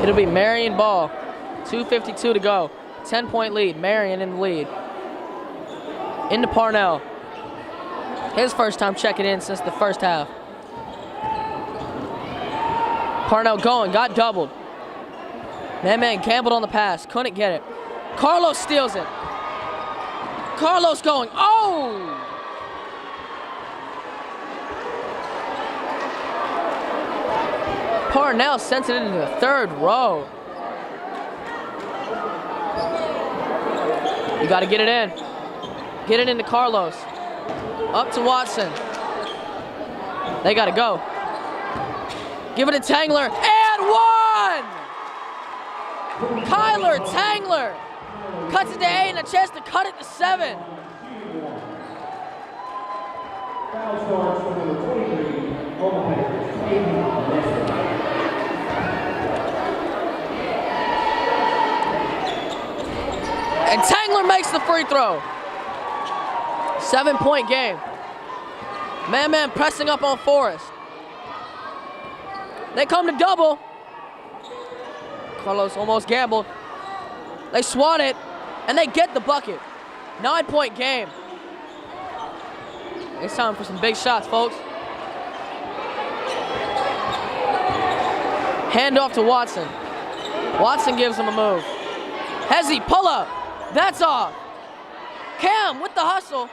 It'll be Marion ball. 2:52 to go. 10-point lead. Marion in the lead. Into Parnell. His first time checking in since the first half. Parnell going. Got doubled. Man gambled on the pass. Couldn't get it. Carlos steals it. Carlos going. Oh! Parnell sends it into the third row. You got to get it in. Get it into Carlos. Up to Watson. They got to go. Give it to Tangler. And one! Kyler Tangler cuts it to 8 and a chance to cut it to 7. Foul starts for number 23, and Tangler makes the free throw. 7-point game. Man pressing up on Forrest. They come to double. Carlos almost gambled. They swat it, and they get the bucket. 9-point game. It's time for some big shots, folks. Hand off to Watson. Watson gives him a move. Hezzy, pull up. That's off. Cam with the hustle.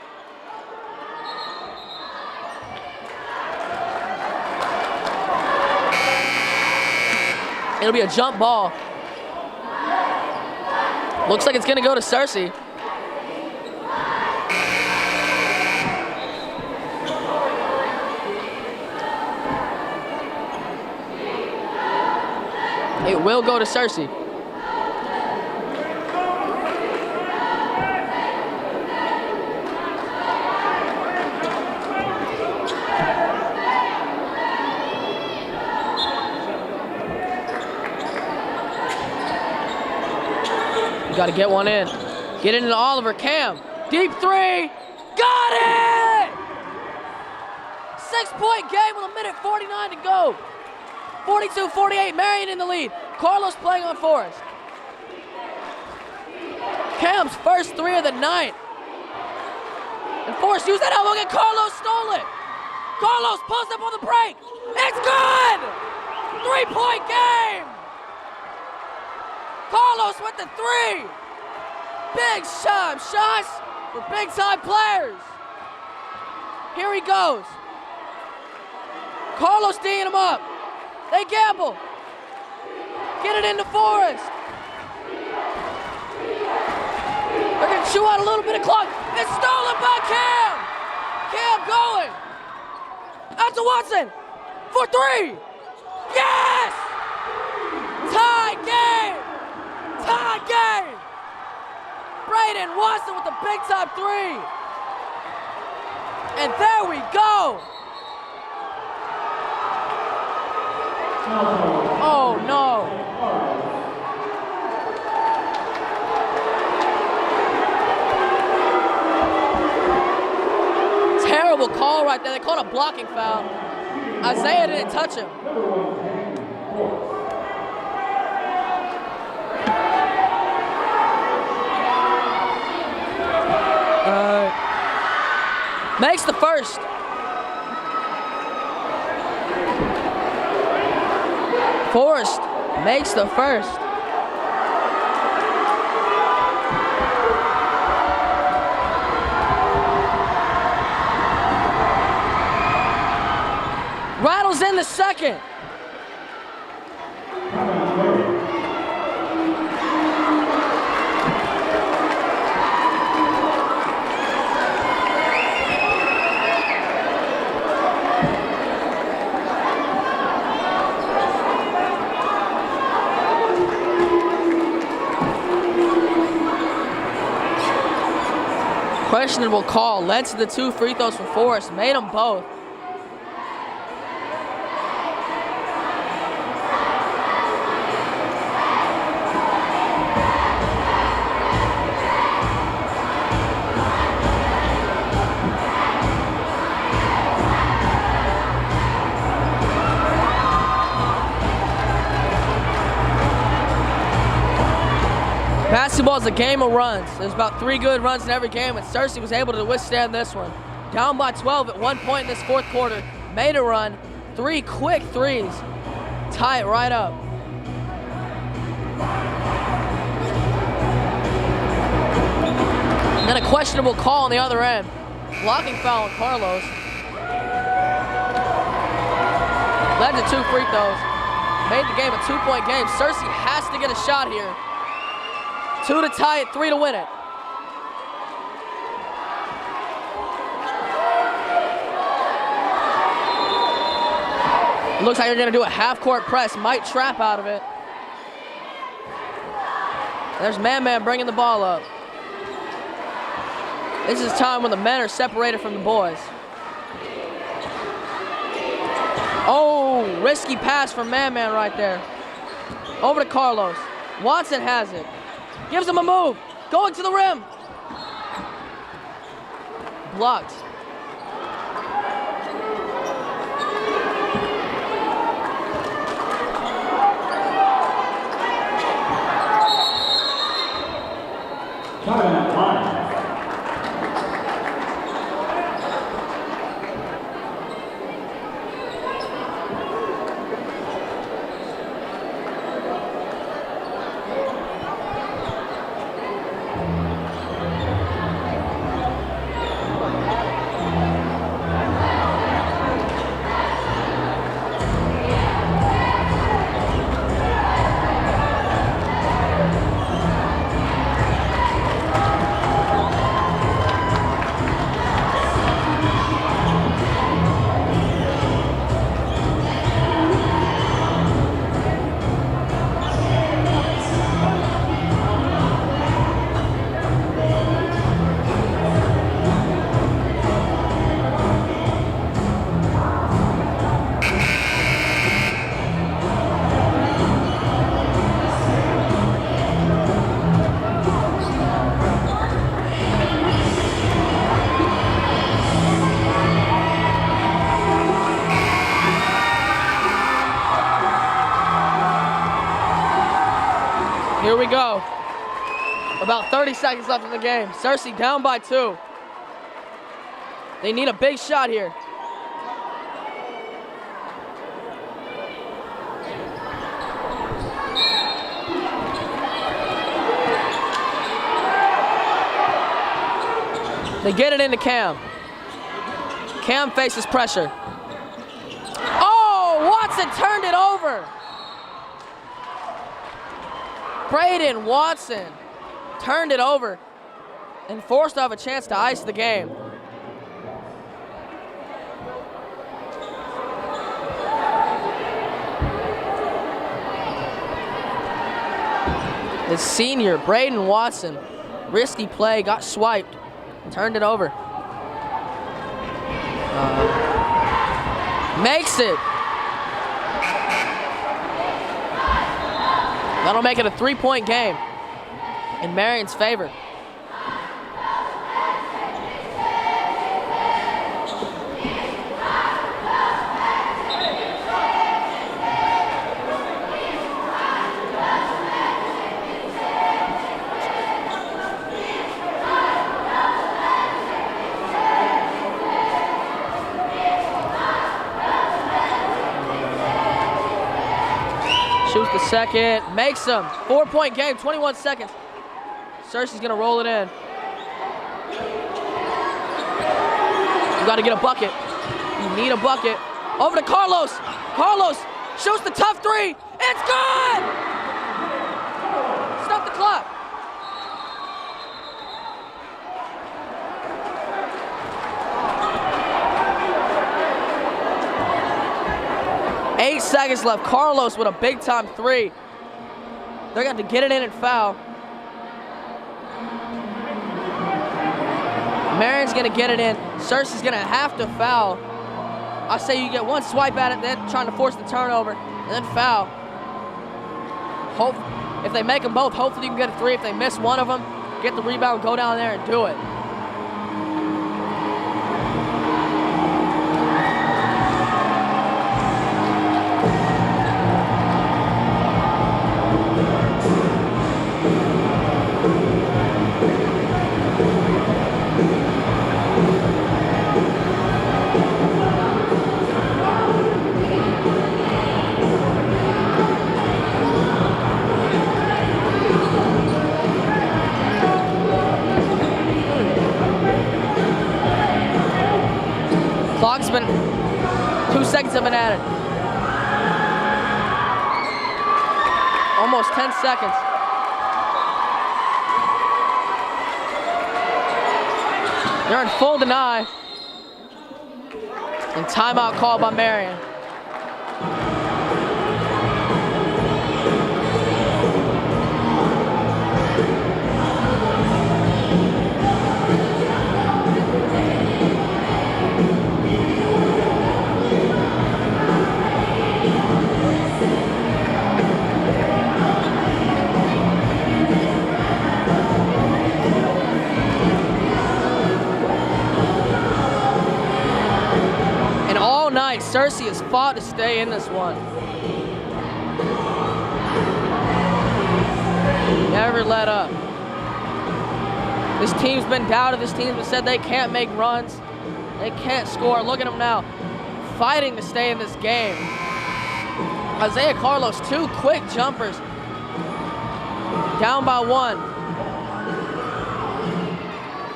It'll be a jump ball. Looks like it's gonna go to Cersei. It will go to Cersei. You got to get one in. Get it into Oliver. Cam. Deep three. Got it! 6-point game with 1:49 to go. 42-48. Marion in the lead. Carlos playing on Forrest. Cam's first 3 of the night. And Forrest used that elbow and Carlos stole it. Carlos pulls up on the break. It's good! 3-point game! Carlos with the 3. Big time shots for big time players. Here he goes. Carlos D'ing him up. They gamble. Get it into Forrest. They're gonna chew out a little bit of clock. It's stolen by Cam. Cam going. Out to Watson for 3. Yes! Tie game. Tie game. Braden Watson with the big time 3. And there we go. Oh no. Terrible call right there. They called a blocking foul. Isaiah didn't touch him. Makes the first. Forrest makes the first. Rattles in the second. Questionable call led to the 2 free throws for Forrest, made them both. Basketball is a game of runs. There's about 3 good runs in every game, and Cersei was able to withstand this one. Down by 12 at one point in this 4th quarter, made a run, 3 quick threes, tie it right up. And then a questionable call on the other end. Blocking foul on Carlos. Led to 2 free throws. Made the game a 2-point game. Cersei has to get a shot here. 2 to tie it, 3 to win it. It looks like they're gonna do a half-court press, might trap out of it. There's Man bringing the ball up. This is time when the men are separated from the boys. Oh, risky pass from Man right there. Over to Carlos. Watson has it. Gives him a move. Going to the rim. Blocked. Timeout line. Here we go. About 30 seconds left in the game. Cersei down by 2. They need a big shot here. They get it into Cam. Cam faces pressure. Oh, Watson turned it over. Braden Watson turned it over and forced off a chance to ice the game. The senior, Braden Watson, risky play, got swiped, turned it over. Makes it. That'll make it a 3-point game in Marion's favor. Shoots the second, makes them. 4-point game, 21 seconds. Cersei's gonna roll it in. You gotta get a bucket. You need a bucket. Over to Carlos. Carlos shoots the tough 3. It's good! Stop the clock. Eight seconds left. Carlos with a big-time 3. They're going to get it in and foul. Marion's going to get it in. Cersei's going to have to foul. I say you get one swipe at it, then trying to force the turnover, and then foul. Hope if they make them both, hopefully you can get a 3. If they miss one of them, get the rebound, go down there and do it. Clock's been 2 seconds have been added. Almost 10 seconds. They're in full deny. And timeout called by Marion. Cersei has fought to stay in this one. Never let up. This team's been doubted. This team's been said they can't make runs. They can't score. Look at them now, fighting to stay in this game. Isaiah Carlos, 2 quick jumpers. Down by 1.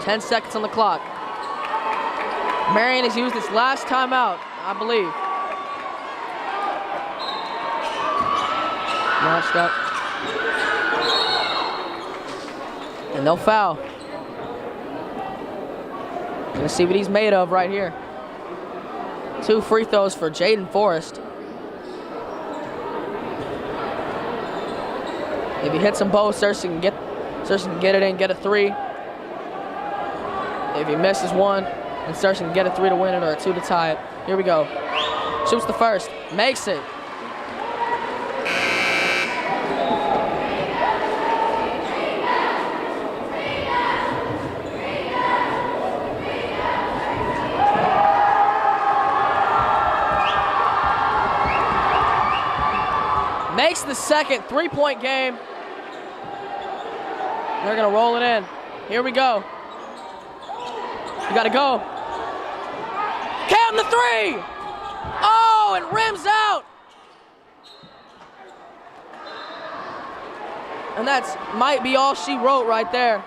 10 seconds on the clock. Marion has used its last timeout, I believe. Matched up. And they'll foul. Gonna see what he's made of right here. 2 free throws for Jaden Forrest. If he hits them both, Cersei can get it in, get a 3. If he misses one, then Cersei can get a 3 to win it or a 2 to tie it. Here we go. Shoots the first, makes it. Makes the second, 3-point game. They're gonna roll it in. Here we go. You gotta go. Cam the 3! Oh, and rims out! And that's might be all she wrote right there.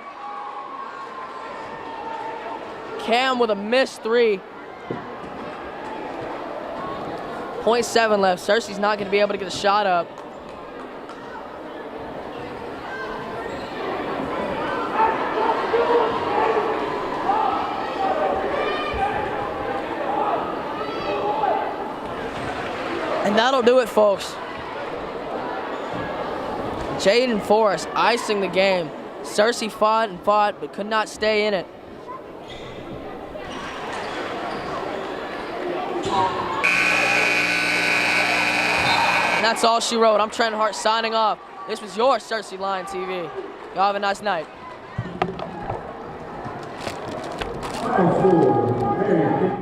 Cam with a missed 3. 0.7 left. Cersei's not gonna be able to get a shot up. And that'll do it, folks. Jaden Forrest icing the game. Cersei fought and fought, but could not stay in it. And that's all she wrote. I'm Trent Hart signing off. This was your Cersei Line TV. Y'all have a nice night. Final score, Marion